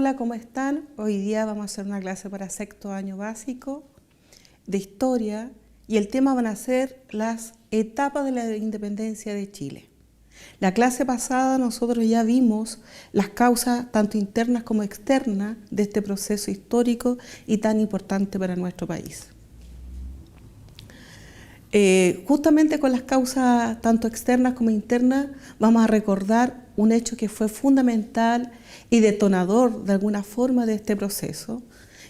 Hola, ¿cómo están? Hoy día vamos a hacer una clase para sexto año básico de historia y el tema van a ser las etapas de la independencia de Chile. La clase pasada nosotros ya vimos las causas tanto internas como externas de este proceso histórico y tan importante para nuestro país. Justamente con las causas tanto externas como internas vamos a recordar un hecho que fue fundamental y detonador de alguna forma de este proceso,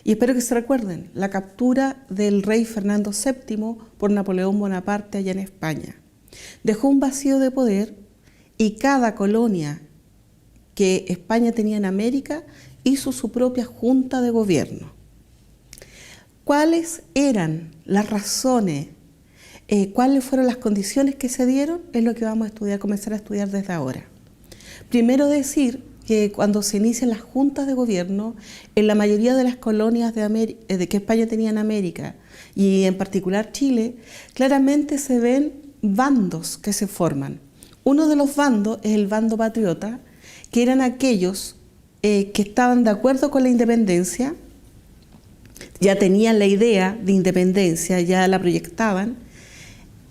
y espero que se recuerden, la captura del rey Fernando VII por Napoleón Bonaparte allá en España. Dejó un vacío de poder y cada colonia que España tenía en América hizo su propia junta de gobierno. ¿Cuáles eran las razones? ¿Cuáles fueron las condiciones que se dieron? Es lo que vamos a estudiar, comenzar a estudiar desde ahora. Primero decir que cuando se inician las juntas de gobierno, en la mayoría de las colonias de que España tenía en América, y en particular Chile, claramente se ven bandos que se forman. Uno de los bandos es el bando patriota, que eran aquellos que estaban de acuerdo con la independencia, ya tenían la idea de independencia, ya la proyectaban,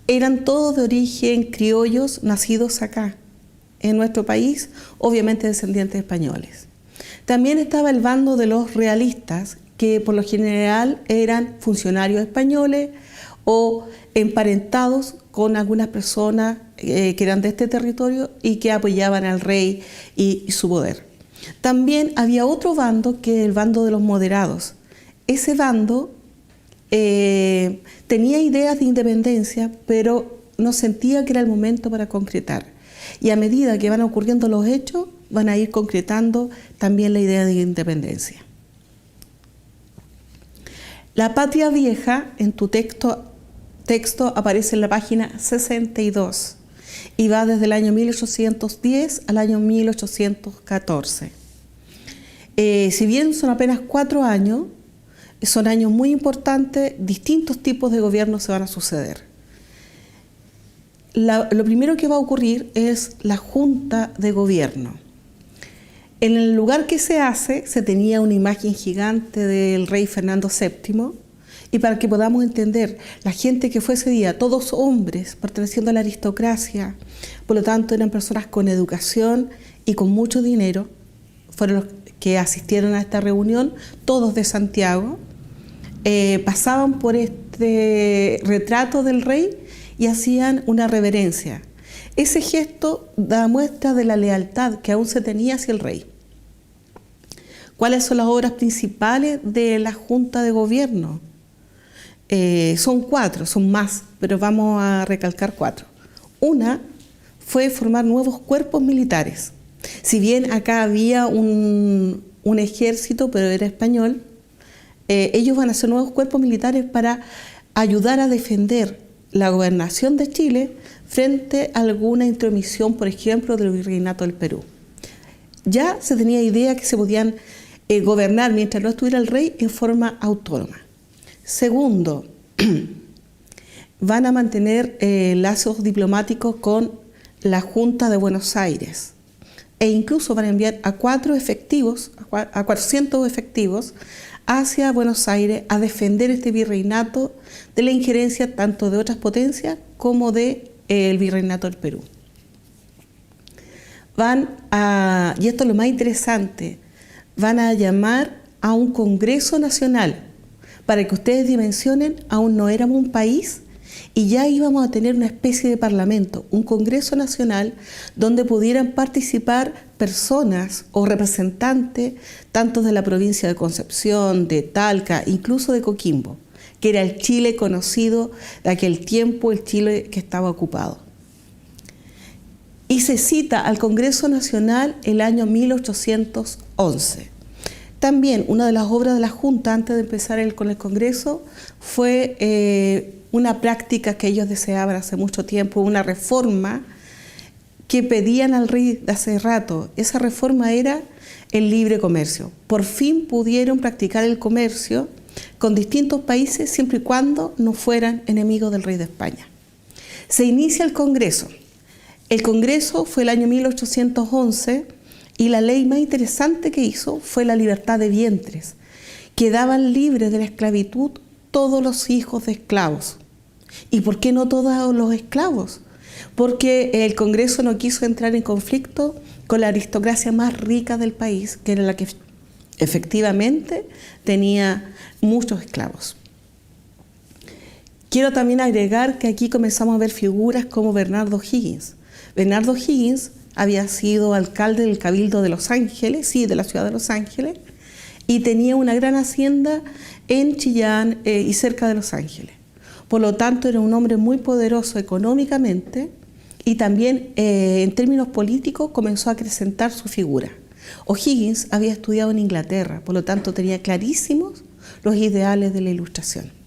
eran todos de origen criollos nacidos acá, en nuestro país, obviamente descendientes españoles. También estaba el bando de los realistas, que por lo general eran funcionarios españoles o emparentados con algunas personas que eran de este territorio y que apoyaban al rey y su poder. También había otro bando, que es el bando de los moderados. Ese bando tenía ideas de independencia, pero no sentía que era el momento para concretar. Y a medida que van ocurriendo los hechos, van a ir concretando también la idea de independencia. La patria vieja, en tu texto aparece en la página 62 y va desde el año 1810 al año 1814. Si bien son apenas 4 años, son años muy importantes, distintos tipos de gobiernos se van a suceder. Lo primero que va a ocurrir es la junta de gobierno. En el lugar que se hace, se tenía una imagen gigante del rey Fernando VII, y para que podamos entender, la gente que fue ese día, todos hombres perteneciendo a la aristocracia, por lo tanto eran personas con educación y con mucho dinero, fueron los que asistieron a esta reunión, todos de Santiago, pasaban por este retrato del rey y hacían una reverencia. Ese gesto da muestra de la lealtad que aún se tenía hacia el rey. ¿Cuáles son las obras principales de la Junta de Gobierno? Son 4, son más, pero vamos a recalcar 4. Una fue formar nuevos cuerpos militares. Si bien acá había un ejército, pero era español, ellos van a hacer nuevos cuerpos militares para ayudar a defender la gobernación de Chile frente a alguna intromisión, por ejemplo, del Virreinato del Perú. Ya se tenía idea que se podían gobernar mientras no estuviera el rey en forma autónoma. Segundo, van a mantener lazos diplomáticos con la Junta de Buenos Aires e incluso van a enviar a 400 efectivos hacia Buenos Aires a defender este virreinato de la injerencia tanto de otras potencias como del Virreinato del Perú. Y esto es lo más interesante, van a llamar a un Congreso Nacional. Para que ustedes dimensionen, aún no éramos un país y ya íbamos a tener una especie de parlamento, un Congreso Nacional donde pudieran participar personas o representantes tanto de la provincia de Concepción, de Talca, incluso de Coquimbo, que era el Chile conocido de aquel tiempo, el Chile que estaba ocupado. Y se cita al Congreso Nacional el año 1811. También una de las obras de la Junta antes de empezar con el Congreso fue una práctica que ellos deseaban hace mucho tiempo, una reforma que pedían al rey de hace rato. Esa reforma era el libre comercio. Por fin pudieron practicar el comercio con distintos países siempre y cuando no fueran enemigos del rey de España. Se inicia el Congreso. El Congreso fue el año 1811 Y la ley más interesante que hizo fue la libertad de vientres. Quedaban libres de la esclavitud todos los hijos de esclavos. ¿Y por qué no todos los esclavos? Porque el Congreso no quiso entrar en conflicto con la aristocracia más rica del país, que era la que efectivamente tenía muchos esclavos. Quiero también agregar que aquí comenzamos a ver figuras como Bernardo O'Higgins. Bernardo O'Higgins había sido alcalde del Cabildo de Los Ángeles, sí, de la ciudad de Los Ángeles, y tenía una gran hacienda en Chillán y cerca de Los Ángeles. Por lo tanto, era un hombre muy poderoso económicamente y también en términos políticos comenzó a acrecentar su figura. O'Higgins había estudiado en Inglaterra, por lo tanto tenía clarísimos los ideales de la Ilustración.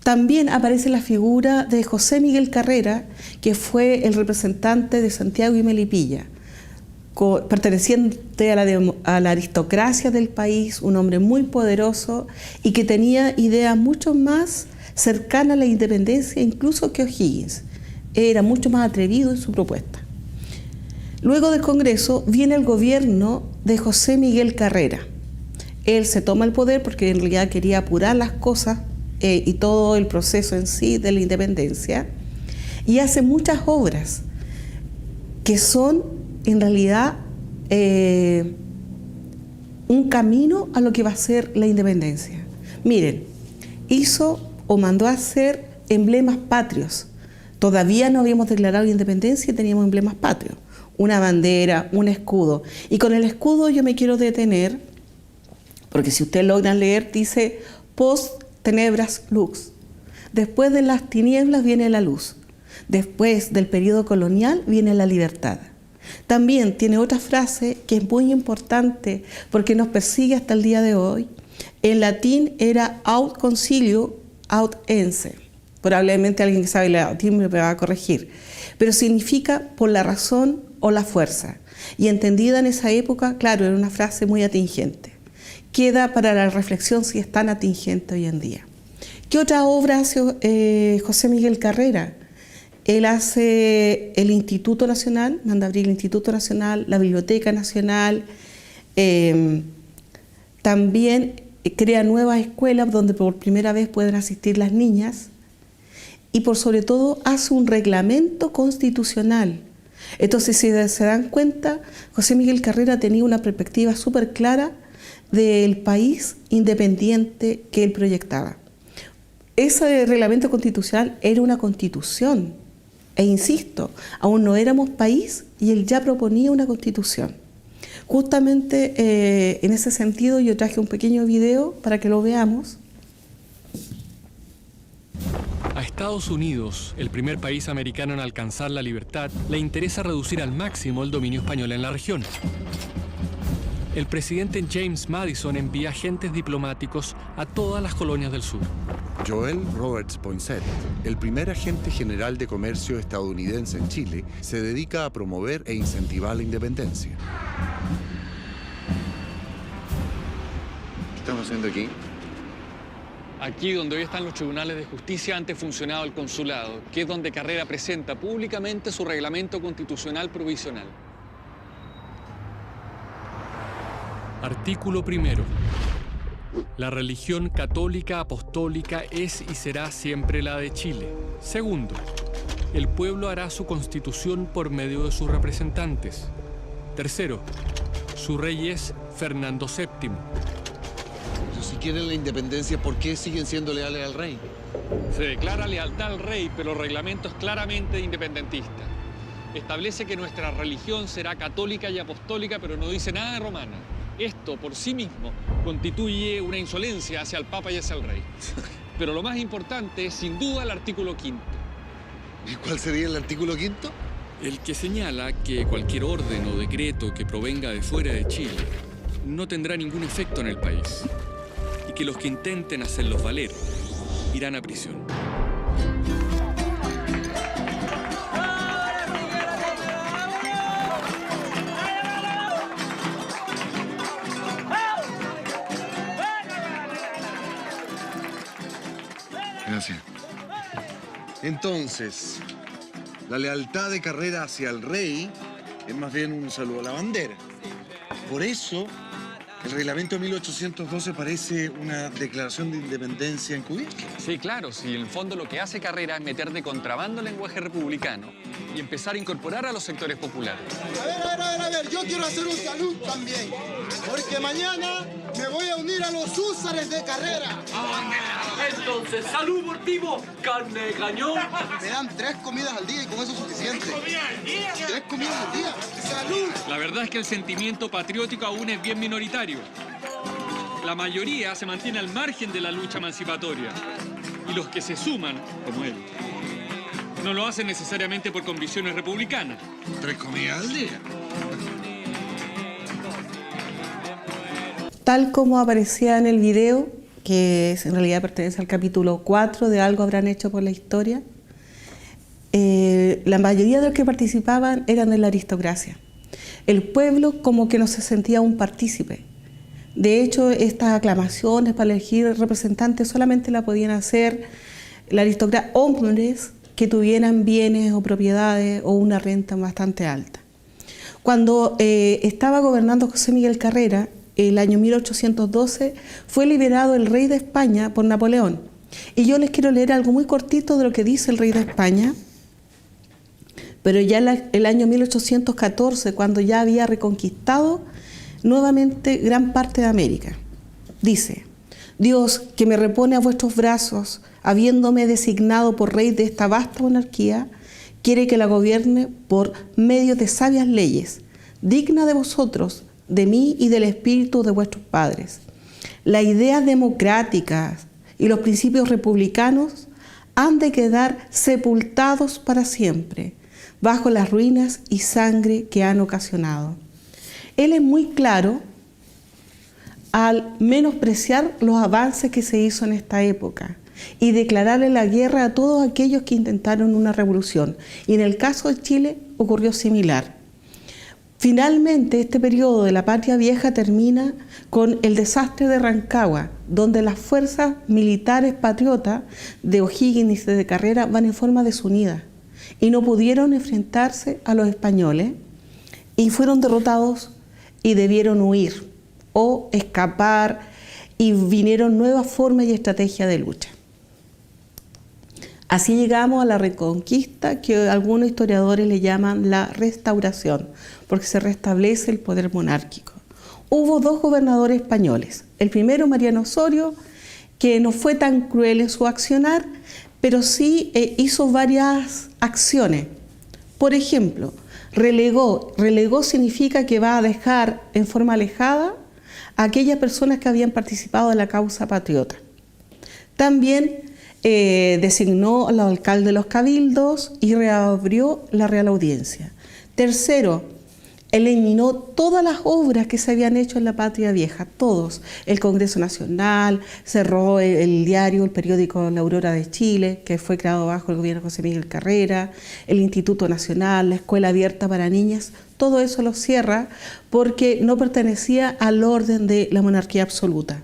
También aparece la figura de José Miguel Carrera, que fue el representante de Santiago y Melipilla, perteneciente a la aristocracia del país, un hombre muy poderoso y que tenía ideas mucho más cercanas a la independencia incluso que O'Higgins. Era mucho más atrevido en su propuesta. Luego del Congreso viene el gobierno de José Miguel Carrera. Él se toma el poder porque en realidad quería apurar las cosas y todo el proceso en sí de la independencia, y hace muchas obras que son en realidad un camino a lo que va a ser la independencia. Miren, hizo o mandó a hacer emblemas patrios. Todavía no habíamos declarado independencia y teníamos emblemas patrios, una bandera, un escudo. Y con el escudo yo me quiero detener, porque si ustedes logran leer, dice post tenebras lux. Después de las tinieblas viene la luz. Después del periodo colonial viene la libertad. También tiene otra frase que es muy importante porque nos persigue hasta el día de hoy. En latín era aut concilio, aut ense. Probablemente alguien que sabe latín me va a corregir. Pero significa por la razón o la fuerza. Y entendida en esa época, claro, era una frase muy atingente. Queda para la reflexión si es tan atingente hoy en día. ¿Qué otra obra hace José Miguel Carrera? Él hace el Instituto Nacional, manda abrir el Instituto Nacional, la Biblioteca Nacional, también crea nuevas escuelas donde por primera vez pueden asistir las niñas y por sobre todo hace un reglamento constitucional. Entonces, si se dan cuenta, José Miguel Carrera tenía una perspectiva súper clara del país independiente que él proyectaba. Ese reglamento constitucional era una constitución, e insisto, aún no éramos país y él ya proponía una constitución. Justamente en ese sentido yo traje un pequeño video para que lo veamos. A Estados Unidos, el primer país americano en alcanzar la libertad, le interesa reducir al máximo el dominio español en la región. El presidente James Madison envía agentes diplomáticos a todas las colonias del sur. Joel Roberts Poinsett, el primer agente general de comercio estadounidense en Chile, se dedica a promover e incentivar la independencia. ¿Qué estamos haciendo aquí? Aquí, donde hoy están los tribunales de justicia, antes funcionaba el consulado, que es donde Carrera presenta públicamente su reglamento constitucional provisional. Artículo primero. La religión católica apostólica es y será siempre la de Chile. Segundo, el pueblo hará su constitución por medio de sus representantes. Tercero, su rey es Fernando VII. Pero si quieren la independencia, ¿por qué siguen siendo leales al rey? Se declara lealtad al rey, pero el reglamento es claramente independentista. Establece que nuestra religión será católica y apostólica, pero no dice nada de romana. Esto, por sí mismo, constituye una insolencia hacia el Papa y hacia el Rey. Pero lo más importante es, sin duda, el artículo 5. ¿Y cuál sería el artículo 5? El que señala que cualquier orden o decreto que provenga de fuera de Chile no tendrá ningún efecto en el país y que los que intenten hacerlos valer irán a prisión. Gracias. Entonces, la lealtad de Carrera hacia el rey es más bien un saludo a la bandera. Por eso, el reglamento de 1812 parece una declaración de independencia encubierta. Sí, claro, si en el fondo lo que hace Carrera es meter de contrabando el lenguaje republicano y empezar a incorporar a los sectores populares. A ver, yo quiero hacer un saludo también, porque mañana me voy a unir a los húsares de Carrera. Entonces, salud por Timo, carne de cañón. Me dan 3 comidas al día y con eso es suficiente. 3 comidas al día. ¡Salud! La verdad es que el sentimiento patriótico aún es bien minoritario. La mayoría se mantiene al margen de la lucha emancipatoria. Y los que se suman, como él, no lo hacen necesariamente por convicciones republicanas. 3 comidas al día. Tal como aparecía en el video, que en realidad pertenece al capítulo 4 de Algo habrán hecho por la historia, la mayoría de los que participaban eran de la aristocracia. El pueblo como que no se sentía un partícipe. De hecho, estas aclamaciones para elegir representantes solamente la podían hacer la aristocracia, hombres que tuvieran bienes o propiedades o una renta bastante alta. Cuando estaba gobernando José Miguel Carrera, el año 1812, fue liberado el rey de España por Napoleón. Y yo les quiero leer algo muy cortito de lo que dice el rey de España, pero ya el año 1814, cuando ya había reconquistado nuevamente gran parte de América. Dice: Dios, que me repone a vuestros brazos, habiéndome designado por rey de esta vasta monarquía, quiere que la gobierne por medio de sabias leyes, digna de vosotros, de mí y del espíritu de vuestros padres. Las ideas democráticas y los principios republicanos han de quedar sepultados para siempre, bajo las ruinas y sangre que han ocasionado. Él es muy claro al menospreciar los avances que se hizo en esta época y declararle la guerra a todos aquellos que intentaron una revolución. Y en el caso de Chile ocurrió similar. Finalmente, este periodo de la Patria Vieja termina con el desastre de Rancagua, donde las fuerzas militares patriotas de O'Higgins y de Carrera van en forma desunida y no pudieron enfrentarse a los españoles y fueron derrotados y debieron huir o escapar, y vinieron nuevas formas y estrategias de lucha. Así llegamos a la Reconquista, que algunos historiadores le llaman la Restauración, porque se restablece el poder monárquico. Hubo 2 gobernadores españoles. El primero, Mariano Osorio, que no fue tan cruel en su accionar, pero sí hizo varias acciones. Por ejemplo, relegó significa que va a dejar en forma alejada a aquellas personas que habían participado en la causa patriota. También designó a los alcaldes de los cabildos y reabrió la Real Audiencia. Tercero, eliminó todas las obras que se habían hecho en la Patria Vieja, todos. El Congreso Nacional, cerró el diario, el periódico La Aurora de Chile, que fue creado bajo el gobierno de José Miguel Carrera, el Instituto Nacional, la Escuela Abierta para Niñas, todo eso lo cierra porque no pertenecía al orden de la monarquía absoluta.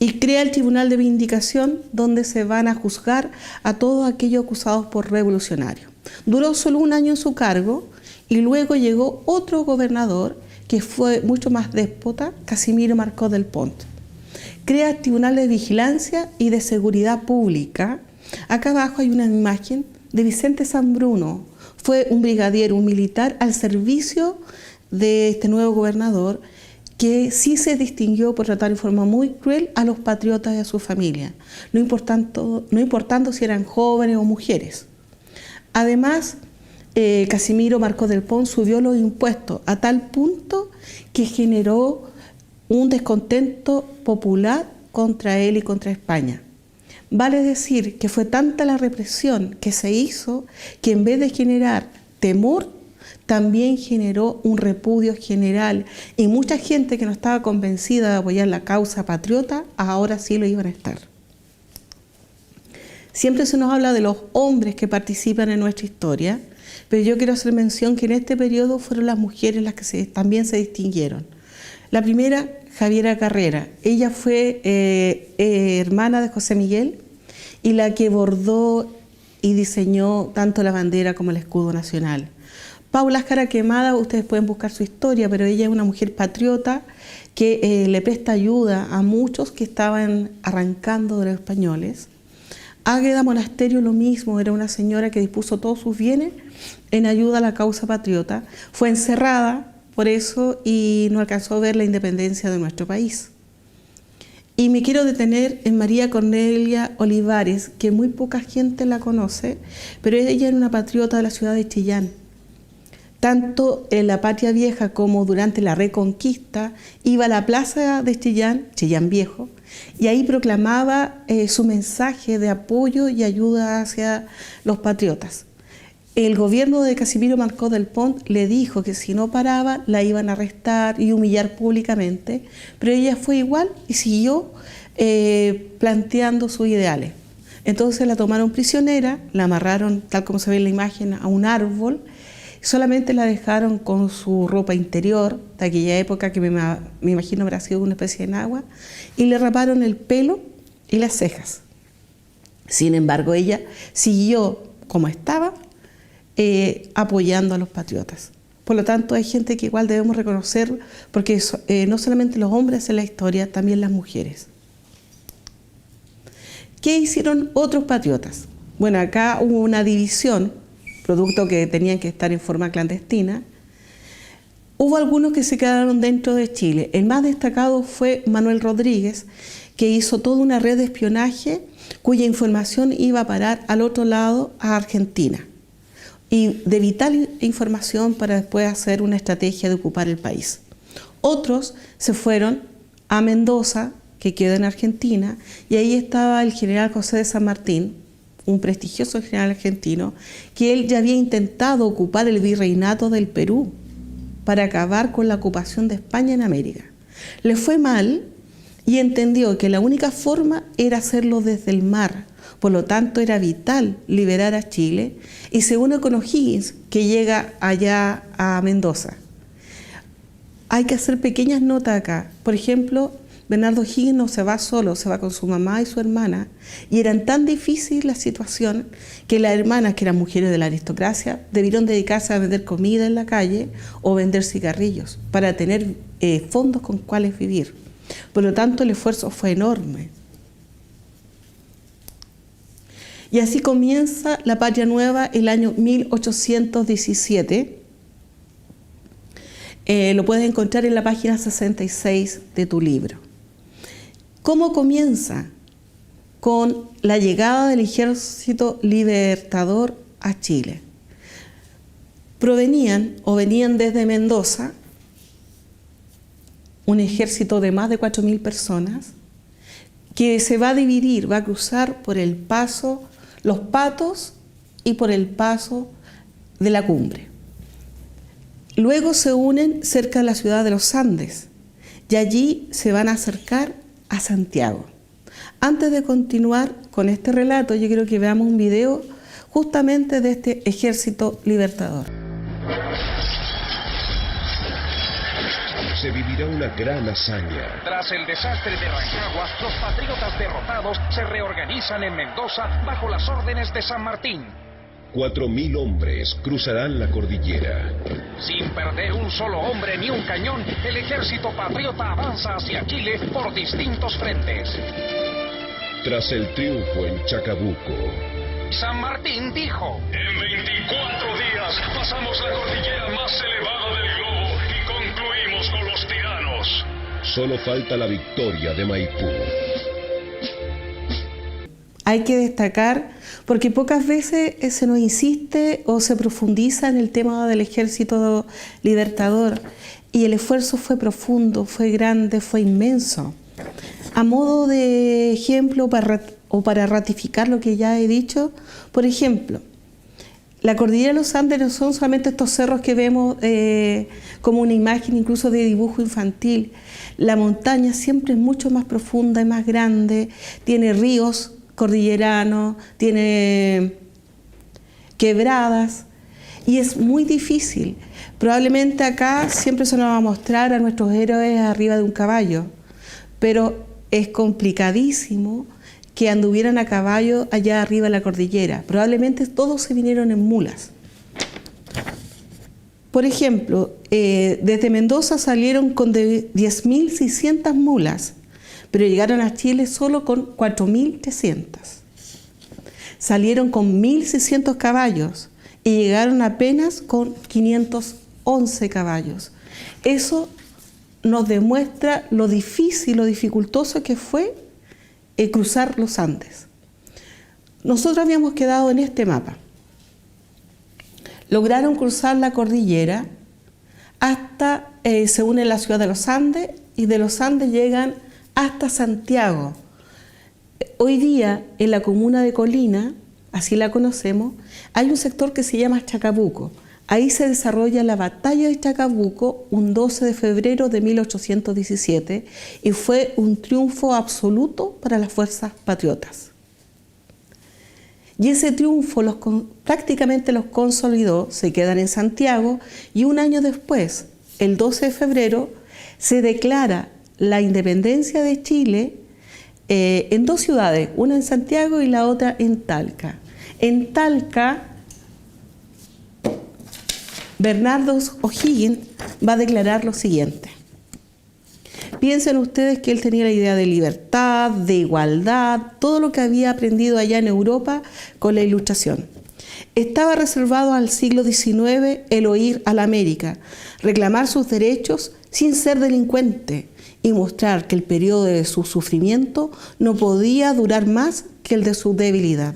Y crea el Tribunal de Vindicación, donde se van a juzgar a todos aquellos acusados por revolucionarios. Duró solo 1 año en su cargo y luego llegó otro gobernador que fue mucho más déspota, Casimiro Marcó del Pont. Crea el Tribunal de Vigilancia y de Seguridad Pública. Acá abajo hay una imagen de Vicente Sambruno. Fue un brigadier, un militar al servicio de este nuevo gobernador, que sí se distinguió por tratar de forma muy cruel a los patriotas y a su familia, no importando si eran jóvenes o mujeres. Además, Casimiro Marcó del Pont subió los impuestos a tal punto que generó un descontento popular contra él y contra España. Vale decir que fue tanta la represión que se hizo que en vez de generar temor, también generó un repudio general, y mucha gente que no estaba convencida de apoyar la causa patriota, ahora sí lo iban a estar. Siempre se nos habla de los hombres que participan en nuestra historia, pero yo quiero hacer mención que en este periodo fueron las mujeres las que también se distinguieron. La primera, Javiera Carrera. Ella fue hermana de José Miguel y la que bordó y diseñó tanto la bandera como el escudo nacional. Paula Jara Quemada, ustedes pueden buscar su historia, pero ella es una mujer patriota que le presta ayuda a muchos que estaban arrancando de los españoles. Águeda Monasterio lo mismo, era una señora que dispuso todos sus bienes en ayuda a la causa patriota. Fue encerrada por eso y no alcanzó a ver la independencia de nuestro país. Y me quiero detener en María Cornelia Olivares, que muy poca gente la conoce, pero ella era una patriota de la ciudad de Chillán. Tanto en la Patria Vieja como durante la Reconquista, iba a la plaza de Chillán, Chillán Viejo, y ahí proclamaba su mensaje de apoyo y ayuda hacia los patriotas. El gobierno de Casimiro Marcó del Pont le dijo que si no paraba la iban a arrestar y humillar públicamente, pero ella fue igual y siguió planteando sus ideales. Entonces la tomaron prisionera, la amarraron, tal como se ve en la imagen, a un árbol. Solamente la dejaron con su ropa interior, de aquella época que me imagino habrá sido una especie de enagua, y le raparon el pelo y las cejas. Sin embargo, ella siguió como estaba, apoyando a los patriotas. Por lo tanto, hay gente que igual debemos reconocer, porque no solamente los hombres en la historia, también las mujeres. ¿Qué hicieron otros patriotas? Bueno, acá hubo una división, producto que tenían que estar en forma clandestina. Hubo algunos que se quedaron dentro de Chile. El más destacado fue Manuel Rodríguez, que hizo toda una red de espionaje cuya información iba a parar al otro lado, a Argentina, y de vital información para después hacer una estrategia de ocupar el país. Otros se fueron a Mendoza, que queda en Argentina, y ahí estaba el general José de San Martín, un prestigioso general argentino, que él ya había intentado ocupar el virreinato del Perú para acabar con la ocupación de España en América. Le fue mal y entendió que la única forma era hacerlo desde el mar, por lo tanto era vital liberar a Chile, y se une con O'Higgins, que llega allá a Mendoza. Hay que hacer pequeñas notas acá. Por ejemplo, Bernardo O'Higgins no se va solo, se va con su mamá y su hermana, y eran tan difícil la situación que las hermanas, que eran mujeres de la aristocracia, debieron dedicarse a vender comida en la calle o vender cigarrillos para tener fondos con cuales vivir. Por lo tanto, el esfuerzo fue enorme. Y así comienza la Patria Nueva el año 1817. Lo puedes encontrar en la página 66 de tu libro. ¿Cómo comienza? Con la llegada del Ejército Libertador a Chile. Venían desde Mendoza un ejército de más de 4.000 personas que se va a dividir, va a cruzar por el paso Los Patos y por el paso de la Cumbre. Luego se unen cerca de la ciudad de los Andes y allí se van a acercar a Santiago. Antes de continuar con este relato, yo quiero que veamos un video justamente de este Ejército Libertador. Se vivirá una gran hazaña. Tras el desastre de Rancagua, los patriotas derrotados se reorganizan en Mendoza bajo las órdenes de San Martín. 4.000 hombres cruzarán la cordillera. Sin perder un solo hombre ni un cañón, el ejército patriota avanza hacia Chile por distintos frentes. Tras el triunfo en Chacabuco, San Martín dijo: en 24 días pasamos la cordillera más elevada del globo y concluimos con los tiranos. solo falta la victoria de Maipú. Hay que destacar, porque pocas veces se nos insiste o se profundiza en el tema del Ejército Libertador, y el esfuerzo fue profundo, fue grande, fue inmenso. A modo de ejemplo para ratificar lo que ya he dicho, por ejemplo, la cordillera de los Andes no son solamente estos cerros que vemos como una imagen incluso de dibujo infantil. La montaña siempre es mucho más profunda y más grande, tiene ríos cordilleranos, tiene quebradas, y es muy difícil. Probablemente acá siempre se nos va a mostrar a nuestros héroes arriba de un caballo, pero es complicadísimo que anduvieran a caballo allá arriba de la cordillera. Probablemente todos se vinieron en mulas. Por ejemplo, desde Mendoza salieron con 10.600 mulas, pero llegaron a Chile solo con 4.300. Salieron con 1.600 caballos y llegaron apenas con 511 caballos. Eso nos demuestra lo difícil, lo dificultoso que fue cruzar los Andes. Nosotros habíamos quedado en este mapa. Lograron cruzar la cordillera hasta, se une la ciudad de los Andes, y de los Andes llegan hasta Santiago. Hoy día, en la comuna de Colina, así la conocemos, hay un sector que se llama Chacabuco. Ahí se desarrolla la batalla de Chacabuco un 12 de febrero de 1817 y fue un triunfo absoluto para las fuerzas patriotas. Y ese triunfo prácticamente los consolidó, se quedan en Santiago, y un año después, el 12 de febrero, se declara la independencia de Chile en dos ciudades, una en Santiago y la otra en Talca. En Talca, Bernardo O'Higgins va a declarar lo siguiente. Piensen ustedes que él tenía la idea de libertad, de igualdad, todo lo que había aprendido allá en Europa con la Ilustración. Estaba reservado al siglo XIX el oír a la América, reclamar sus derechos sin ser delincuente y mostrar que el periodo de su sufrimiento no podía durar más que el de su debilidad.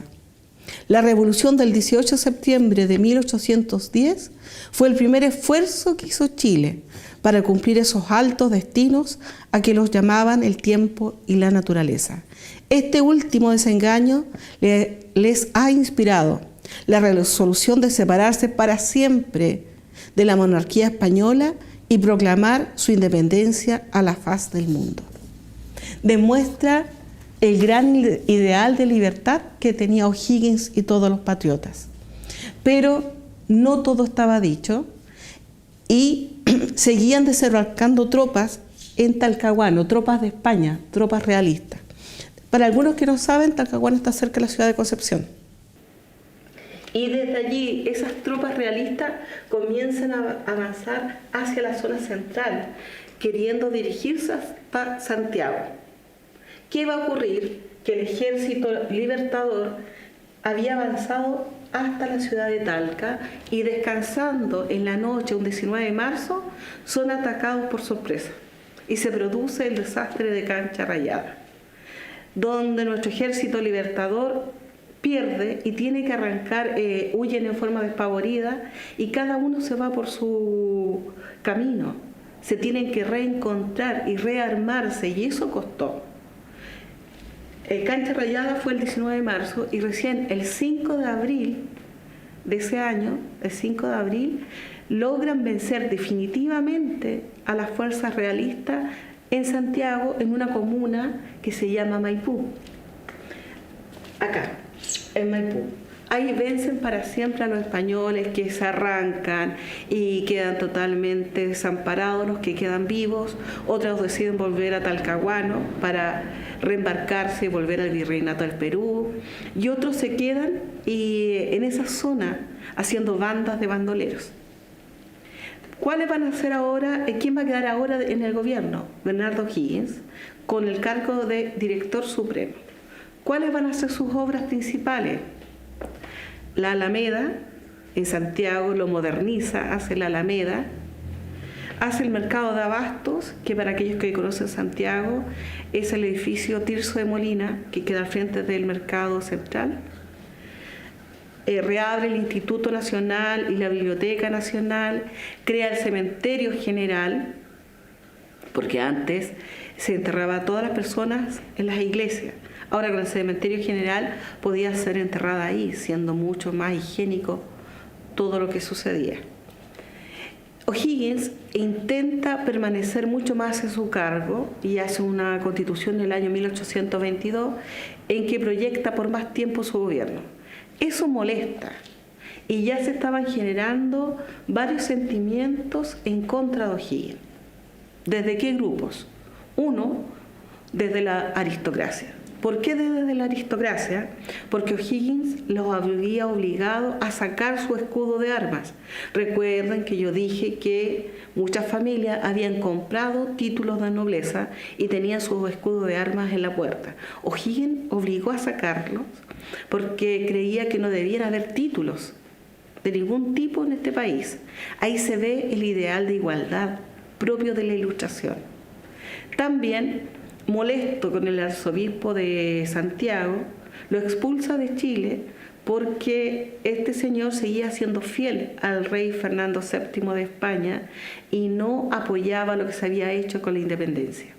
La revolución del 18 de septiembre de 1810 fue el primer esfuerzo que hizo Chile para cumplir esos altos destinos a que los llamaban el tiempo y la naturaleza. Este último desengaño les ha inspirado la resolución de separarse para siempre de la monarquía española y proclamar su independencia a la faz del mundo. Demuestra el gran ideal de libertad que tenía O'Higgins y todos los patriotas. Pero no todo estaba dicho y seguían desembarcando tropas en Talcahuano, tropas de España, tropas realistas. Para algunos que no saben, Talcahuano está cerca de la ciudad de Concepción. Y desde allí esas tropas realistas comienzan a avanzar hacia la zona central, queriendo dirigirse hasta Santiago. ¿Qué va a ocurrir? Que el ejército libertador había avanzado hasta la ciudad de Talca y descansando en la noche, un 19 de marzo, son atacados por sorpresa y se produce el desastre de Cancha Rayada, donde nuestro ejército libertador pierde y tiene que arrancar, huyen en forma despavorida y cada uno se va por su camino. Se tienen que reencontrar y rearmarse y eso costó. Cancha Rayada fue el 19 de marzo y recién el 5 de abril de ese año, el 5 de abril, logran vencer definitivamente a las fuerzas realistas en Santiago, en una comuna que se llama Maipú. Acá, en Maipú. Ahí vencen para siempre a los españoles que se arrancan y quedan totalmente desamparados los que quedan vivos. Otros deciden volver a Talcahuano para reembarcarse y volver al virreinato del Perú. Y otros se quedan en esa zona haciendo bandas de bandoleros. ¿Cuáles van a ser ahora? ¿Quién va a quedar ahora en el gobierno? Bernardo O'Higgins, con el cargo de director supremo. ¿Cuáles van a ser sus obras principales? La Alameda, en Santiago lo moderniza, hace la Alameda, hace el mercado de abastos, que para aquellos que conocen Santiago es el edificio Tirso de Molina, que queda al frente del mercado central. Reabre el Instituto Nacional y la Biblioteca Nacional, crea el Cementerio General, porque antes se enterraba a todas las personas en las iglesias. Ahora con el Cementerio General podía ser enterrada ahí, siendo mucho más higiénico todo lo que sucedía. O'Higgins intenta permanecer mucho más en su cargo y hace una constitución en el año 1822 en que proyecta por más tiempo su gobierno. Eso molesta y ya se estaban generando varios sentimientos en contra de O'Higgins. ¿Desde qué grupos? Uno, desde la aristocracia, ¿Por qué desde la aristocracia? Porque O'Higgins los había obligado a sacar su escudo de armas. Recuerden que yo dije que muchas familias habían comprado títulos de nobleza y tenían sus escudos de armas en la puerta. O'Higgins obligó a sacarlos porque creía que no debían haber títulos de ningún tipo en este país. Ahí se ve el ideal de igualdad propio de la Ilustración. También, molesto con el arzobispo de Santiago, lo expulsa de Chile porque este señor seguía siendo fiel al rey Fernando VII de España y no apoyaba lo que se había hecho con la independencia.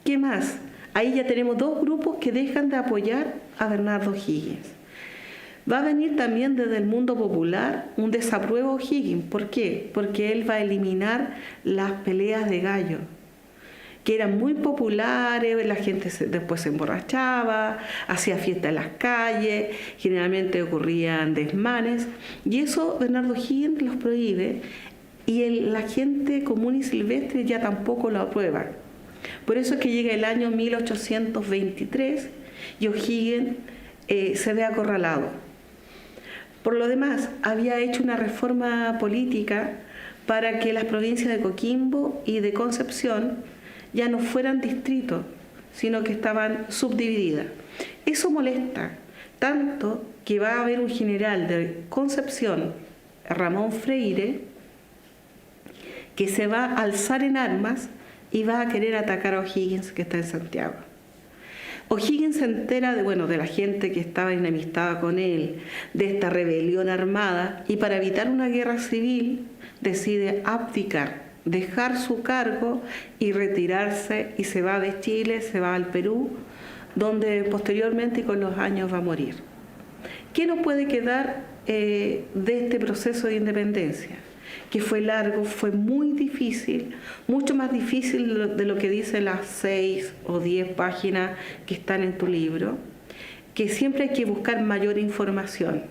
¿Qué más? Ahí ya tenemos dos grupos que dejan de apoyar a Bernardo O'Higgins. Va a venir también desde el mundo popular un desapruebo a O'Higgins. ¿Por qué? Porque él va a eliminar las peleas de gallo, que eran muy populares, la gente después se emborrachaba, hacía fiesta en las calles, generalmente ocurrían desmanes, y eso Bernardo O'Higgins los prohíbe, y la gente común y silvestre ya tampoco lo aprueba. Por eso es que llega el año 1823 y O'Higgins se ve acorralado. Por lo demás, había hecho una reforma política para que las provincias de Coquimbo y de Concepción ya no fueran distritos, sino que estaban subdivididas. Eso molesta, tanto que va a haber un general de Concepción, Ramón Freire, que se va a alzar en armas y va a querer atacar a O'Higgins, que está en Santiago. O'Higgins se entera de la gente que estaba enemistada con él, de esta rebelión armada, y para evitar una guerra civil decide abdicar, dejar su cargo y retirarse, y se va de Chile, se va al Perú, donde posteriormente y con los años va a morir. ¿Qué nos puede quedar de este proceso de independencia? Que fue largo, fue muy difícil, mucho más difícil de lo que dicen las 6 o 10 páginas que están en tu libro, que siempre hay que buscar mayor información.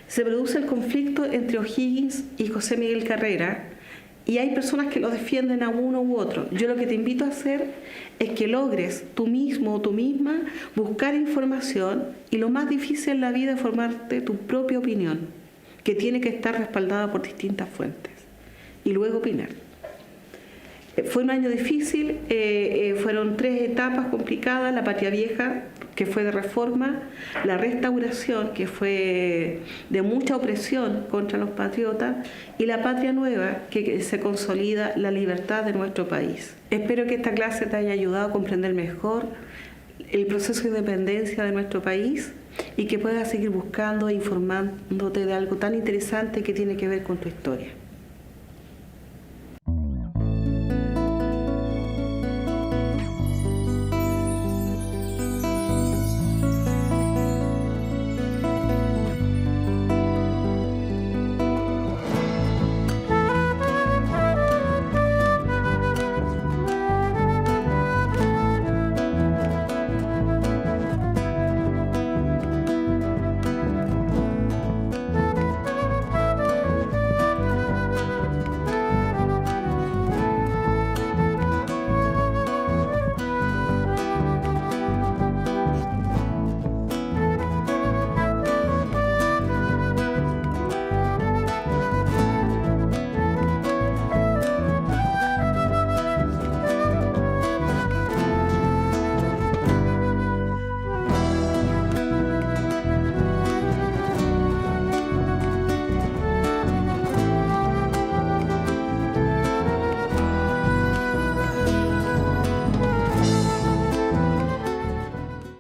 Se produce el conflicto entre O'Higgins y José Miguel Carrera, y hay personas que lo defienden a uno u otro. Yo lo que te invito a hacer es que logres tú mismo o tú misma buscar información, y lo más difícil en la vida es formarte tu propia opinión, que tiene que estar respaldada por distintas fuentes, y luego opinar. Fue un año difícil, fueron 3 etapas complicadas: la Patria Vieja, que fue de reforma; la Restauración, que fue de mucha opresión contra los patriotas; y la Patria Nueva, que se consolida la libertad de nuestro país. Espero que esta clase te haya ayudado a comprender mejor el proceso de independencia de nuestro país, y que puedas seguir buscando e informándote de algo tan interesante que tiene que ver con tu historia.